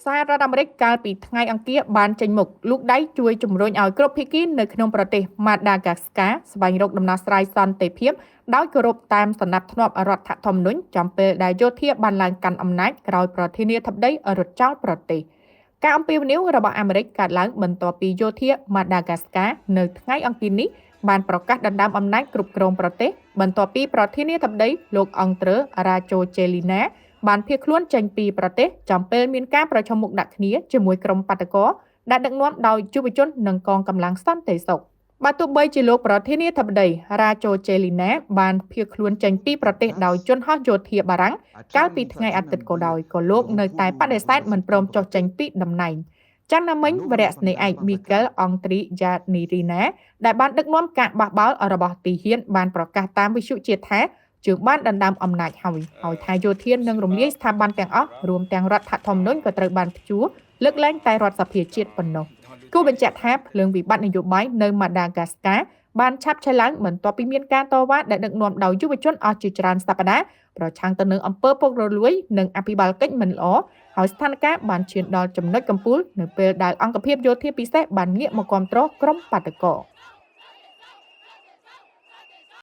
សាររដ្ឋអាមេរិកកាលពីថ្ងៃអង្គារបានចេញមុខលោកដៃជួយជំរុញឲ្យគ្រប់ភាគីនៅក្នុងប្រទេសម៉ាដាហ្គាស្កាស្វែងរកដំណោះស្រាយសន្តិភាពដោយគោរពតាមសណ្ដាប់ធ្នាប់រដ្ឋធម្មនុញ្ញចំពេលដែលយោធាបានឡើងកាន់អំណាចក្រោយប្រធានាធិបតីរត់ចោលប្រទេសការអំពាវនាវរបស់អាមេរិកកើតឡើងបន្ទាប់ពីយោធាម៉ាដាហ្គាស្កានៅថ្ងៃអង្គារនេះបានប្រកាសដណ្ដើមអំណាចគ្រប់គ្រងប្រទេសបន្ទាប់ពីប្រធានាធិបតីលោកអង្គត្រឺរ៉ាជូជេលីណាបានភៀសខ្លួនចេញពីប្រទេសចំពេលមានការប្រជុំមុខដាក់គ្នាជាមួយក្រុមបាតកោដែលដឹកនាំដោយយុវជននិងកងកម្លាំងសន្តិសុខបើទោះបីជាលោកប្រធានាធិបតីរ៉ាជូជេលីណាបានភៀសខ្លួនចេញពីប្រទេសដោយយន្តហោះយោធាបារាំងកាលពីថ្ងៃអាទិត្យក៏ដោយក៏លោកនៅតែបដិសេធមិនព្រមចុះចេញពីតំណែងចាន់ណាមិញវរៈស្នេហ៍ឯកមីកែលអង់ទ្រីយ៉ានីរីណាដែលបានដឹកនាំការបះបោររបស់ទីហ៊ានបានប្រកាសតាមវិទ្យុជាតិថាជើងបានដណ្ដើមអំណាចហើយថាយោធានឹងរំលាយស្ថាប័នទាំងអស់រួមទាំងរដ្ឋធម្មនុញ្ញក៏ត្រូវបានព្យួរលើកលែងតែរដ្ឋសភាជាតិប៉ុណ្ណោះគូបញ្ជាក់ថាភ្លើងវិបត្តិនយោបាយនៅម៉ាដាហ្គាស្កាបានឆាប់ឆេះឡើងបន្ទាប់ពីមានការតវ៉ាដែលដឹកនាំដោយយុវជនអស់ជាច្រើនសប្តាហ៍ប្រឆាំងទៅនឹងអំពើពុករលួយនិងអភិបាលកិច្ចមិនល្អហើយស្ថានភាពបានឈានដល់ចំណុចកំពូលនៅពេលដែលអង្គភាពយោធាពិសេសបានងាកមកគ្រប់គ្រងក្រុមបាតកោ